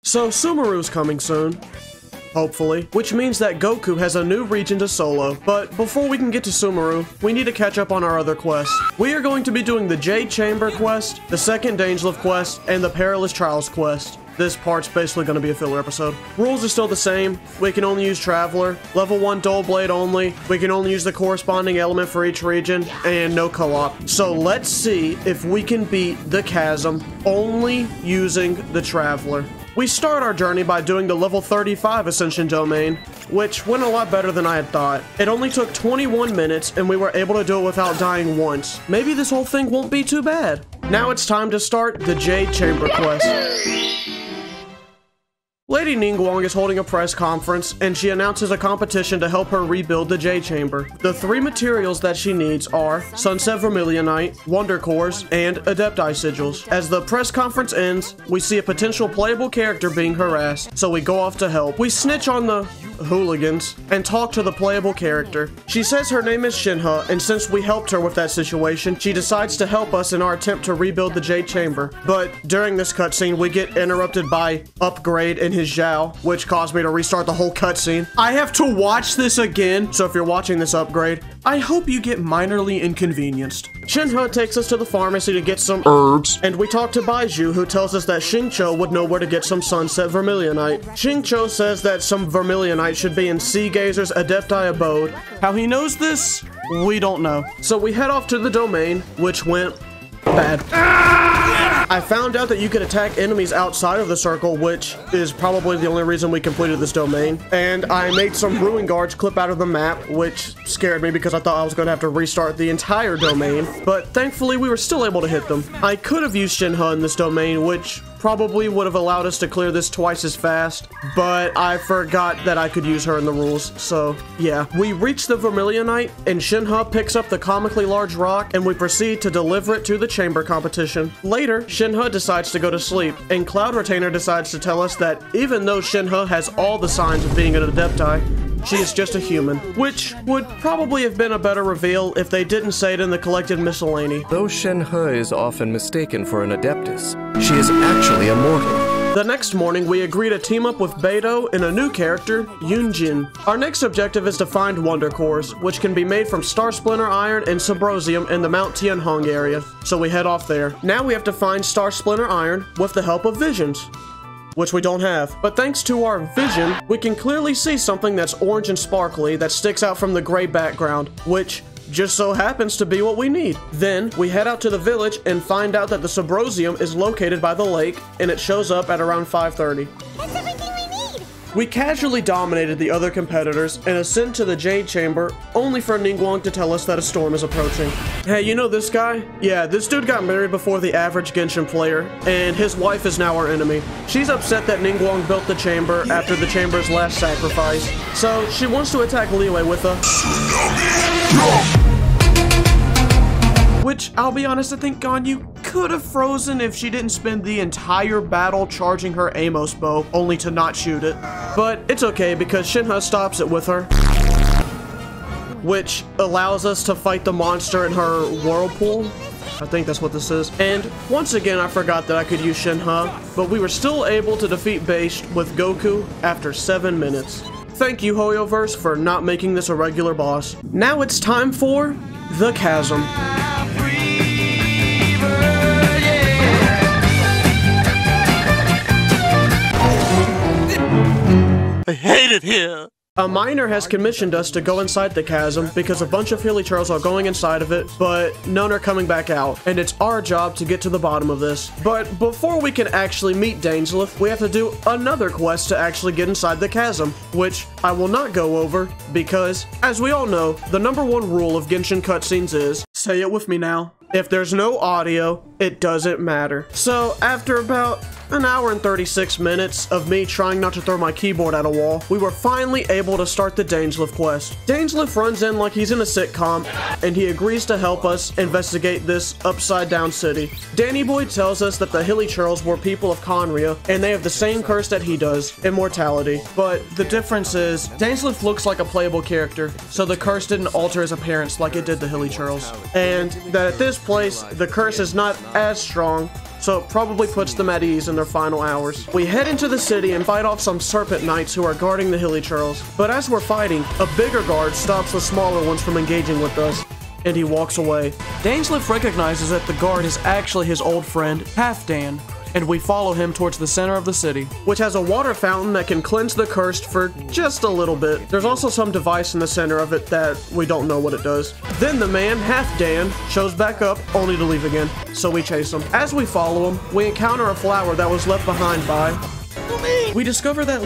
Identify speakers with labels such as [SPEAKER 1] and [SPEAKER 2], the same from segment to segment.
[SPEAKER 1] So Sumeru's coming soon. Hopefully. Which means that Goku has a new region to solo. But before we can get to Sumeru, we need to catch up on our other quests. We are going to be doing the Jade Chamber quest, the second Dainsleif quest, and the Perilous Trails quest. This part's basically going to be a filler episode. Rules are still the same. We can only use Traveler. Level 1 Dual Blade only. We can only use the corresponding element for each region. And no co-op. So let's see if we can beat the Chasm only using the Traveler. We start our journey by doing the level 35 Ascension Domain, which went a lot better than I had thought. It only took 21 minutes and we were able to do it without dying once. Maybe this whole thing won't be too bad. Now it's time to start the Jade Chamber quest. Lady Ningguang is holding a press conference, and she announces a competition to help her rebuild the Jade Chamber. The 3 materials that she needs are Sunset Vermilionite, Wonder Cores, and Adepti Sigils. As the press conference ends, we see a potential playable character being harassed, so we go off to help. We snitch on the hooligans and talk to the playable character. She says her name is Shinha, and since we helped her with that situation, she decides to help us in our attempt to rebuild the Jade Chamber. But during this cutscene, we get interrupted by Upgrade and his Zhao, which caused me to restart the whole cutscene. I have to watch this again, so if you're watching this Upgrade, I hope you get minorly inconvenienced. Shinha takes us to the pharmacy to get some herbs, and we talk to Baiju, who tells us that Xingqiu would know where to get some Sunset Vermilionite. Xingqiu says that some Vermilionite should be in Sea Gazer's Adepti abode. How he knows this, we don't know. So we head off to the domain, which went bad. I found out that you could attack enemies outside of the circle, which is probably the only reason we completed this domain. And I made some ruin guards clip out of the map, which scared me because I thought I was going to have to restart the entire domain. But thankfully, we were still able to hit them. I could have used Shinha in this domain, which probably would have allowed us to clear this twice as fast, but I forgot that I could use her in the rules, so yeah. We reach the Vermilionite, and Shinha picks up the comically large rock, and we proceed to deliver it to the chamber competition. Later, Shinha decides to go to sleep, and Cloud Retainer decides to tell us that even though Shinha has all the signs of being an Adepti, she is just a human, which would probably have been a better reveal if they didn't say it in the collected miscellany.
[SPEAKER 2] Though Shenhe is often mistaken for an Adeptus, she is actually a mortal.
[SPEAKER 1] The next morning, we agree to team up with Beidou and a new character, Yunjin. Our next objective is to find Wonder Cores, which can be made from Star Splinter Iron and Subrosium in the Mount Tianhong area, so we head off there. Now we have to find Star Splinter Iron with the help of Visions, which we don't have. But thanks to our vision, we can clearly see something that's orange and sparkly that sticks out from the gray background, which just so happens to be what we need. Then, we head out to the village and find out that the Subrosium is located by the lake, and it shows up at around 5:30.
[SPEAKER 3] That's everything we need!
[SPEAKER 1] We casually dominated the other competitors and ascend to the Jade Chamber, only for Ningguang to tell us that a storm is approaching. Hey, you know this guy? Yeah, this dude got married before the average Genshin player, and his wife is now our enemy. She's upset that Ningguang built the chamber after the chamber's last sacrifice, so she wants to attack Liyue with a... Which, I'll be honest, I think Ganyu could have frozen if she didn't spend the entire battle charging her Amos bow, only to not shoot it. But it's okay, because Shinha stops it with her, which allows us to fight the monster in her whirlpool. I think that's what this is. And once again, I forgot that I could use Shinha, but we were still able to defeat Based with Goku after 7 minutes. Thank you, Hoyoverse, for not making this a regular boss. Now it's time for the Chasm.
[SPEAKER 4] I hate it here.
[SPEAKER 1] A miner has commissioned us to go inside the chasm because a bunch of hilichurls are going inside of it, but none are coming back out, and it's our job to get to the bottom of this. But before we can actually meet Dainsleif, we have to do another quest to actually get inside the chasm, which I will not go over because, as we all know, the #1 rule of Genshin cutscenes is, say it with me now, if there's no audio, it doesn't matter. So after about an hour and 36 minutes of me trying not to throw my keyboard at a wall, we were finally able to start the Dainsleif quest. Dainsleif runs in like he's in a sitcom, and he agrees to help us investigate this upside-down city. Danny Boy tells us that the hilichurls were people of Conria, and they have the same curse that he does, immortality. But the difference is, Dainsleif looks like a playable character, so the curse didn't alter his appearance like it did the hilichurls. And that at this place, the curse is not as strong, so it probably puts them at ease in their final hours. We head into the city and fight off some serpent knights who are guarding the hilly trails. But as we're fighting, a bigger guard stops the smaller ones from engaging with us, and he walks away. Dainsleif recognizes that the guard is actually his old friend, Halfdan, and we follow him towards the center of the city, which has a water fountain that can cleanse the cursed for just a little bit. There's also some device in the center of it that we don't know what it does. Then the man, Halfdan, shows back up, only to leave again, so we chase him. As we follow him, we encounter a flower that was left behind by... We discover that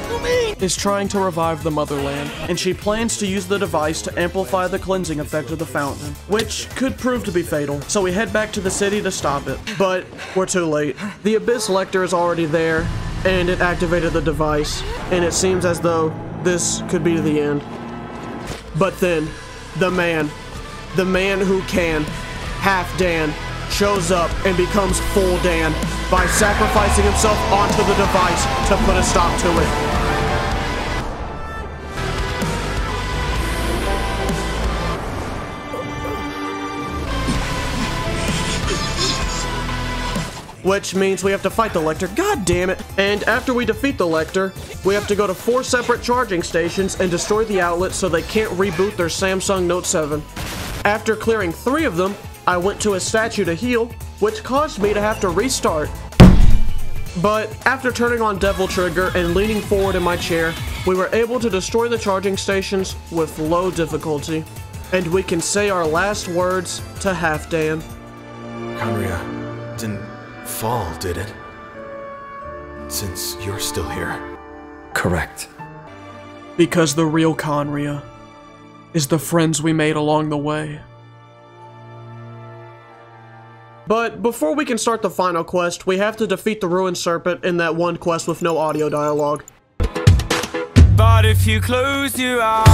[SPEAKER 1] is trying to revive the motherland, and she plans to use the device to amplify the cleansing effect of the fountain, which could prove to be fatal. So we head back to the city to stop it, but we're too late. The Abyss Lector is already there, and it activated the device, and it seems as though this could be the end. But then, the man who can, Halfdan, shows up and becomes full Dan by sacrificing himself onto the device to put a stop to it. Which means we have to fight the Lector. God damn it. And after we defeat the Lector, we have to go to 4 separate charging stations and destroy the outlets so they can't reboot their Samsung Note 7. After clearing 3 of them, I went to a statue to heal, which caused me to have to restart. But after turning on Devil Trigger and leaning forward in my chair, we were able to destroy the charging stations with low difficulty. And we can say our last words to Halfdan.
[SPEAKER 3] Conria didn't fall, did it? Since you're still here.
[SPEAKER 2] Correct.
[SPEAKER 1] Because the real Conria is the friends we made along the way. But before we can start the final quest, we have to defeat the Ruined Serpent in that one quest with no audio dialogue.
[SPEAKER 5] But if you close your eyes,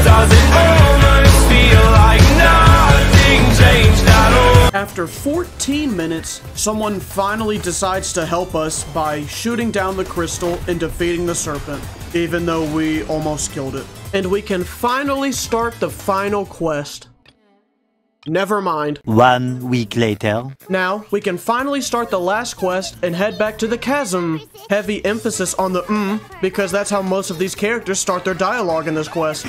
[SPEAKER 5] does it almost feel like nothing changed at all?
[SPEAKER 1] After 14 minutes, someone finally decides to help us by shooting down the crystal and defeating the serpent, even though we almost killed it. And we can finally start the final quest. Never mind.
[SPEAKER 6] 1 week later.
[SPEAKER 1] Now, we can finally start the last quest and head back to the Chasm. Heavy emphasis on the because that's how most of these characters start their dialogue in this quest.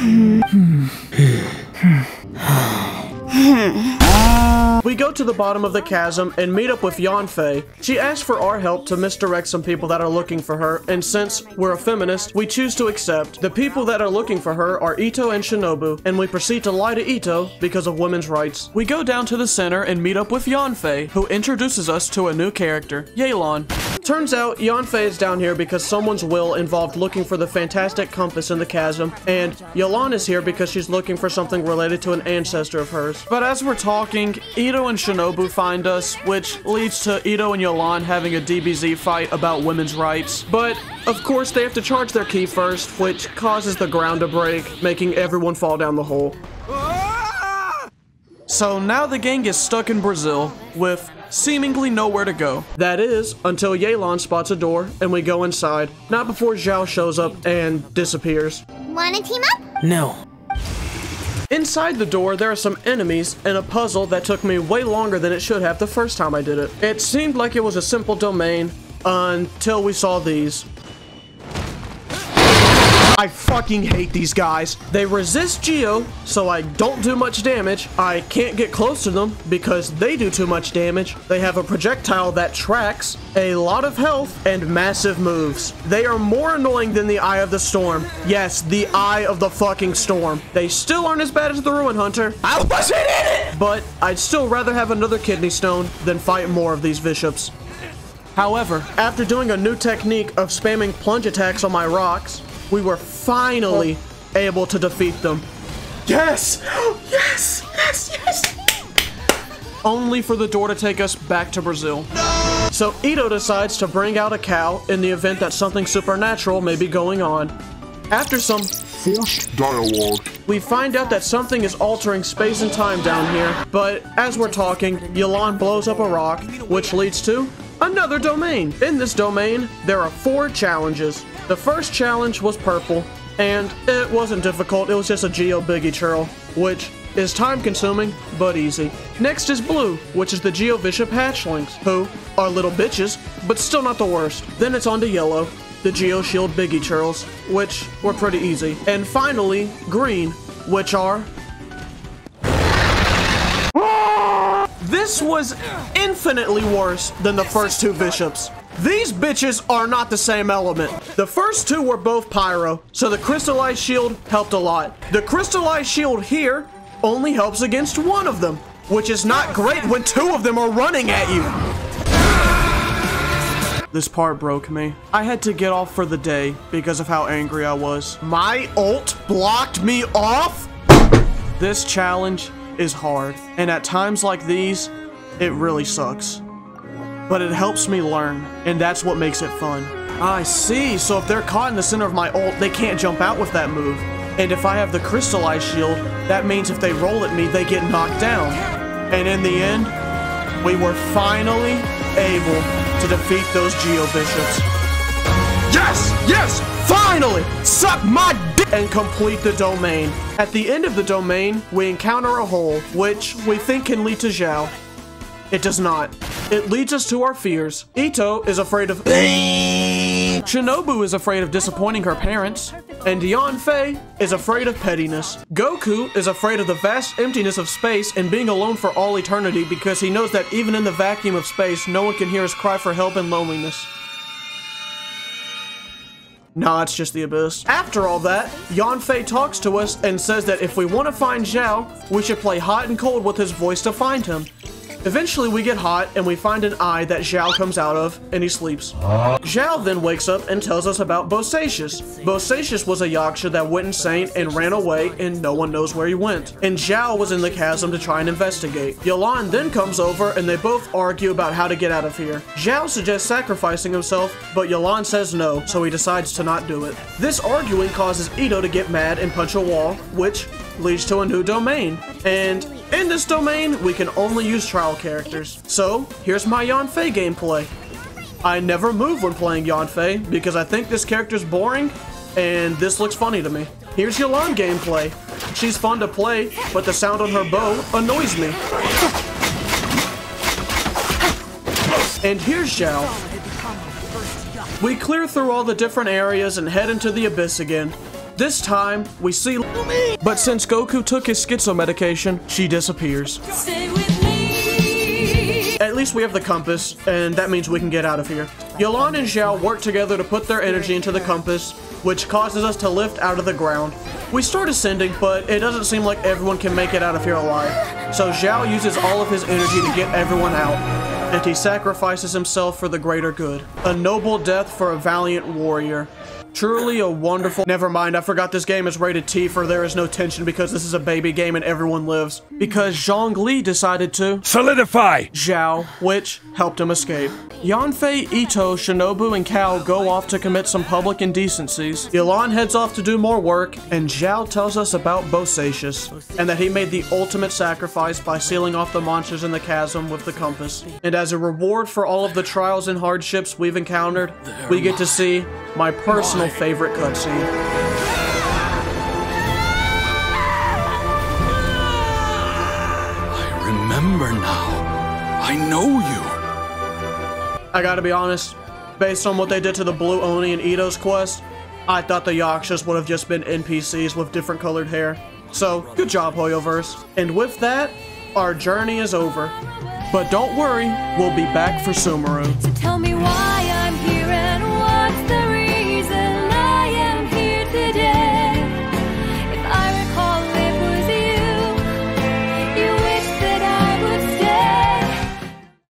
[SPEAKER 1] We go to the bottom of the chasm and meet up with Yanfei. She asks for our help to misdirect some people that are looking for her, and since we're a feminist, we choose to accept. The people that are looking for her are Ito and Shinobu, and we proceed to lie to Ito because of women's rights. We go down to the center and meet up with Yanfei, who introduces us to a new character, Yelan. Turns out, Yanfei is down here because someone's will involved looking for the fantastic compass in the chasm, and Yelan is here because she's looking for something related to an ancestor of hers. But as we're talking, Ito and Shinobu find us, which leads to Ito and Yelan having a DBZ fight about women's rights. But, of course, they have to charge their key first, which causes the ground to break, making everyone fall down the hole. So now the gang is stuck in Brazil, with seemingly nowhere to go. That is, until Yelan spots a door, and we go inside. Not before Zhao shows up and disappears.
[SPEAKER 7] Wanna team up?
[SPEAKER 6] No.
[SPEAKER 1] Inside the door, there are some enemies and a puzzle that took me way longer than it should have the first time I did it. It seemed like it was a simple domain until we saw these. I fucking hate these guys. They resist Geo, so I don't do much damage. I can't get close to them because they do too much damage. They have a projectile that tracks, a lot of health, and massive moves. They are more annoying than the Eye of the Storm. Yes, the Eye of the fucking Storm. They still aren't as bad as the Ruin Hunter. I wasn't in it! But I'd still rather have another kidney stone than fight more of these bishops. However, after doing a new technique of spamming plunge attacks on my rocks, we were finally able to defeat them. Yes! Yes! Yes! Yes! Only for the door to take us back to Brazil. No! So Ito decides to bring out a cow in the event that something supernatural may be going on. After some forced dialogue, we find out that something is altering space and time down here, but as we're talking, Yelan blows up a rock, which leads to another domain. In this domain, there are 4 challenges. The first challenge was purple, and it wasn't difficult, it was just a Geo Biggie Churl, which is time-consuming, but easy. Next is Blue, which is the Geovishap hatchlings, who are little bitches, but still not the worst. Then it's on to Yellow, the Geoshield Biggie Churls, which were pretty easy. And finally, Green, which are... This was infinitely worse than the first two bishops. These bitches are not the same element. The first two were both pyro, so the crystallized shield helped a lot. The crystallized shield here only helps against one of them, which is not great when two of them are running at you. This part broke me. I had to get off for the day because of how angry I was. My ult blocked me off? This challenge is hard, and at times like these, it really sucks. But it helps me learn, and that's what makes it fun. I see, so if they're caught in the center of my ult, they can't jump out with that move. And if I have the crystallized shield, that means if they roll at me, they get knocked down. And in the end, we were finally able to defeat those Geo Bishops. Yes! Yes! Finally! Suck my dick! And complete the domain. At the end of the domain, we encounter a hole, which we think can lead to Zhao. It does not. It leads us to our fears. Ito is afraid of... Shinobu is afraid of disappointing her parents. And Yanfei is afraid of pettiness. Goku is afraid of the vast emptiness of space and being alone for all eternity because he knows that even in the vacuum of space, no one can hear his cry for help and loneliness. Nah, it's just the abyss. After all that, Yanfei talks to us and says that if we want to find Zhao, we should play hot and cold with his voice to find him. Eventually we get hot and we find an eye that Zhao comes out of and he sleeps. Zhao then wakes up and tells us about Bosacius. Bosacius was a Yaksha that went insane and ran away and no one knows where he went. And Zhao was in the chasm to try and investigate. Yelan then comes over and they both argue about how to get out of here. Zhao suggests sacrificing himself, but Yelan says no, so he decides to not do it. This arguing causes Ito to get mad and punch a wall, which leads to a new domain. And in this domain, we can only use trial characters. So, here's my Yanfei gameplay. I never move when playing Yanfei because I think this character's boring and this looks funny to me. Here's Yelan gameplay. She's fun to play, but the sound on her bow annoys me. And here's Zhao. We clear through all the different areas and head into the abyss again. This time, we see but since Goku took his schizo medication, she disappears.
[SPEAKER 7] Stay with me.
[SPEAKER 1] At least we have the compass, and that means we can get out of here. Yelan and Zhao work together to put their energy into the compass, which causes us to lift out of the ground. We start ascending, but it doesn't seem like everyone can make it out of here alive. So Zhao uses all of his energy to get everyone out, and he sacrifices himself for the greater good. A noble death for a valiant warrior. Truly a wonderful... Never mind, I forgot this game is rated T for there is no tension because this is a baby game and everyone lives. Because Zhongli decided to...
[SPEAKER 4] Solidify!
[SPEAKER 1] Zhao, which helped him escape. Yanfei, Ito, Shinobu, and Kao go off to commit some public indecencies. Yelan heads off to do more work, and Zhao tells us about Bosacius, and that he made the ultimate sacrifice by sealing off the monsters in the chasm with the compass. And as a reward for all of the trials and hardships we've encountered, we get to see my personal favorite cutscene.
[SPEAKER 4] I remember now. I know you.
[SPEAKER 1] I gotta be honest, based on what they did to the Blue Oni and Ito's quest, I thought the Yakshas would have just been NPCs with different colored hair. So, good job, Hoyoverse. And with that, our journey is over. But don't worry, we'll be back for Sumeru.